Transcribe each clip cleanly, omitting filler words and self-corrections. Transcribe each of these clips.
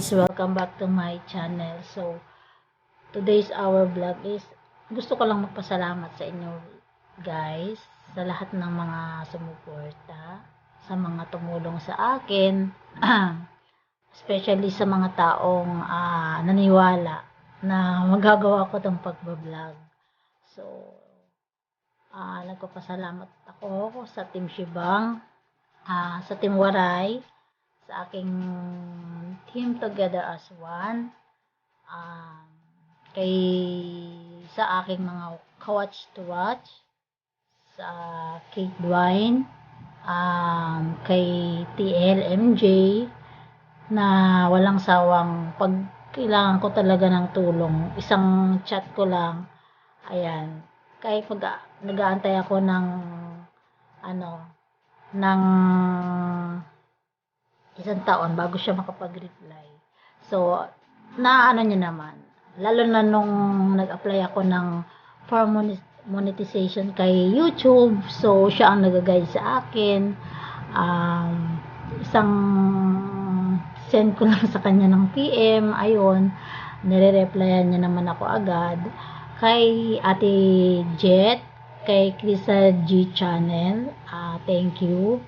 guys, welcome back to my channel. So, today's our vlog is gusto ko lang magpasalamat sa inyo guys, sa lahat ng mga sumuporta, sa mga tumulong sa akin, especially sa mga taong naniwala na magagawa ko itong pagbablog. So, nagpapasalamat ako sa Team Shibang, sa Team Waray, sa aking Team Together as One, sa aking mga ka-watch to watch, sa Kate Dwayne, kay TLMJ, na walang sawang pag kailangan ko talaga ng tulong, isang chat ko lang, ayan, kahit nag-aantay ako ng isang taon bago siya makapag-reply. So, naano niya naman. Lalo na nung nag-apply ako ng for monetization kay YouTube. So, siya ang nag-guide sa akin. Isang send ko lang sa kanya ng PM. Ayun, nire-replyan niya naman ako agad. Kay Ate Jet, kay Krisa G Channel, thank you.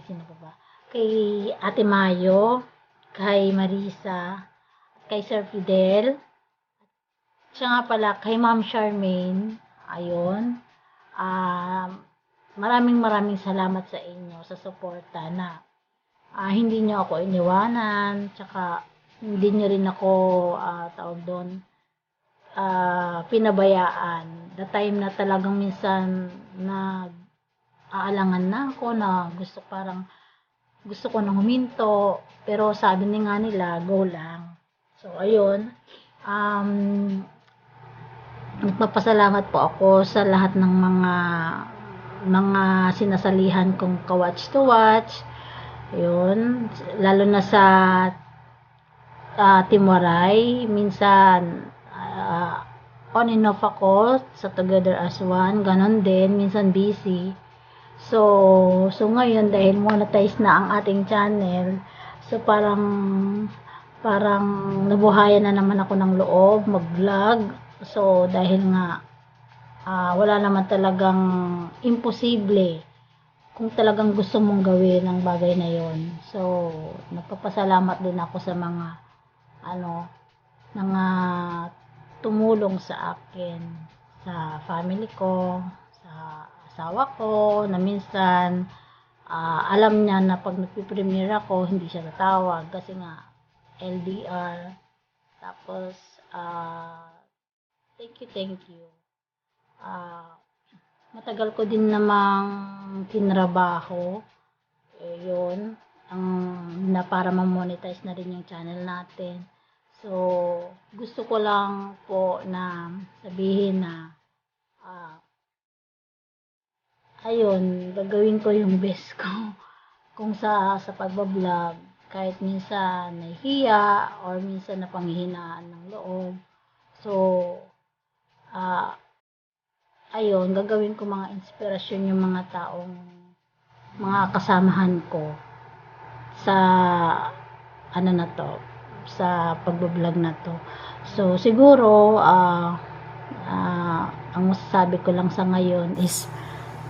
Sino pa ba? Kay Ate Mayo, kay Marisa, kay Sir Fidel, siya nga pala, kay Ma'am Charmaine, ayun. Maraming salamat sa inyo, sa suporta na hindi nyo ako iniwanan, tsaka hindi nyo rin ako, pinabayaan. The time na talagang minsan aalangan na ako na gusto ko nang huminto, pero sabi nga nila go lang. So ayun, nagpapasalamat po ako sa lahat ng mga sinasalihan kong ka-watch to watch, ayun, lalo na sa Team Waray. Minsan on and off ako sa Together as One, ganon din, minsan busy. So ngayon, dahil monetize na ang ating channel, so parang nabuhayan na naman ako ng loob mag-vlog. So dahil nga wala naman talagang imposible kung talagang gusto mong gawin ang bagay na yon. So nagpapasalamat din ako sa mga tumulong sa akin, sa family ko, sa asawa ko, na minsan alam niya na pag nagpipremiere ako, hindi siya tatawag kasi nga LDR. Tapos thank you. Matagal ko din namang tinrabaho, yun, na para ma-monetize na rin yung channel natin. So gusto ko lang po na sabihin na ayun, gagawin ko yung best ko kung sa pagbablog, kahit minsan nahihiya or minsan napanghihinaan ng loob. So ayun, gagawin ko mga inspirasyon yung mga mga kasamahan ko sa sa pagbablog na to. So siguro ang masasabi ko lang sa ngayon is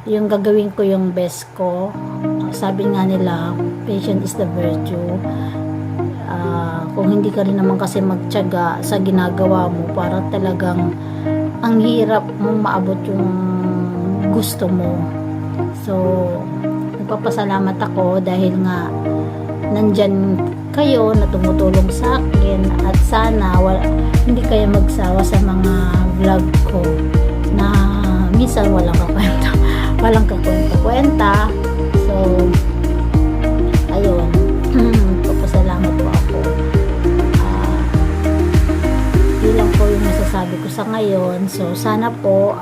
yung gagawin ko yung best ko. Sabi nga nila, patience is the virtue. Kung hindi ka rin naman kasi magtiyaga sa ginagawa mo, para talagang ang hirap mong maabot yung gusto mo. So nagpapasalamat ako dahil nga nandyan kayo na tumutulong sa akin, at sana hindi kayo magsawa sa mga vlog ko na minsan walang kakwenta. So ayun, papasalamat po ako. Yun lang po yung masasabi ko sa ngayon. So sana po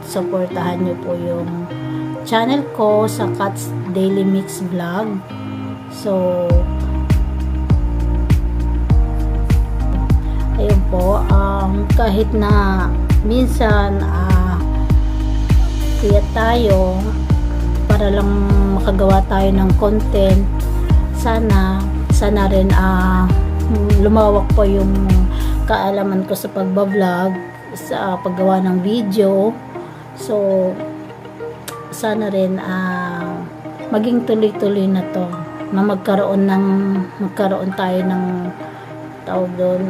supportahan nyo po yung channel ko sa Kat's Daily Mix Vlog. So ayun po, kahit na minsan kaya tayo para lang makagawa tayo ng content, sana sana rin lumawak po yung kaalaman ko sa pagbablog, sa paggawa ng video. So sana rin maging tuloy-tuloy na to, na magkaroon tayo ng tawag doon,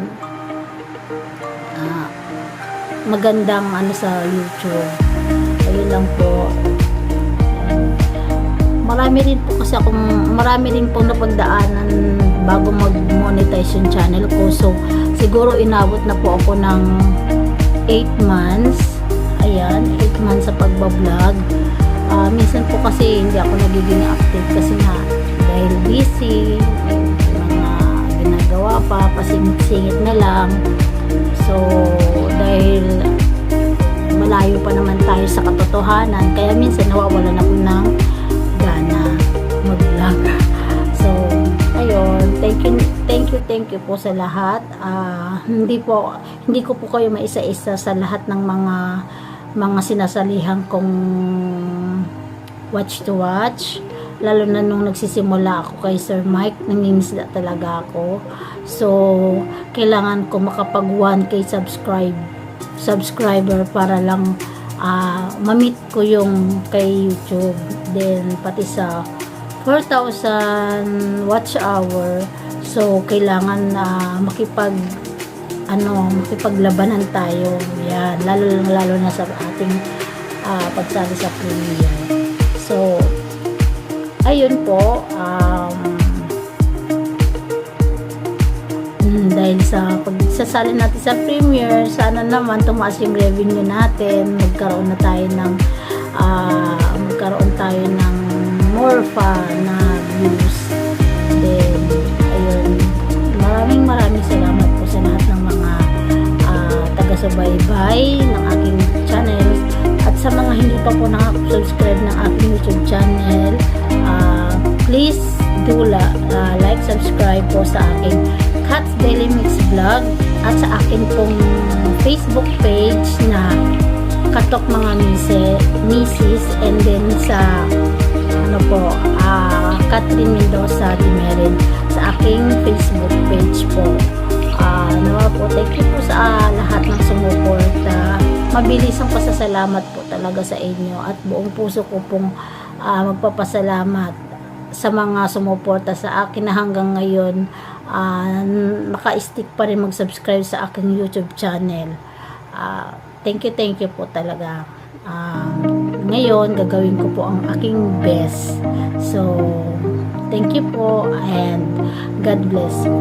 magandang sa YouTube. Ayun lang po. Marami rin po napagdaanan bago mag-monetize yung channel ko. So siguro inabot na po ako ng 8 months. Ayan, 8 months sa pagbablog. Minsan po kasi hindi ako nagiging active kasi nga dahil busy, may mga ginagawa pa, pasingit-singit na lang. So dahil malayo pa naman tayo sa katotohanan, kaya minsan nawawalan ako ng gana mag-vlog. So ayun, thank you po sa lahat. Hindi ko po kayo maisa-isa sa lahat ng mga sinasalihan kong watch to watch, lalo na nung nagsisimula ako kay Sir Mike, nangingisda talaga ako. So kailangan ko makapag 1K subscriber para lang ma-meet ko yung kay YouTube, then pati sa 4,000 watch hour. So kailangan makipaglabanan tayo. Yan, lalo na sa ating pagsali sa premiere. So ayun po, dahil sa pagsasali natin sa premiere, sana naman tumaas yung revenue natin, magkaroon tayo ng more na views. Then ayun, maraming salamat po sa lahat ng mga taga-subaybay ng aking channel, at sa mga hindi pa po nakasubscribe ng aking YouTube channel, please do like, subscribe po sa aking Kat's Daily Mix Vlog, at sa akin pong Facebook page na Katok Mga Misis, and then sa Catherine Mendoza Dimerin sa aking Facebook page po. Thank you po sa lahat ng sumuporta. Mabilis ang pasasalamat po talaga sa inyo, at buong puso ko pong magpapasalamat sa mga sumuporta sa akin na hanggang ngayon naka-stick pa rin mag-subscribe sa aking YouTube channel. Thank you po talaga. Ngayon gagawin ko po ang aking best. So thank you po, and God bless you.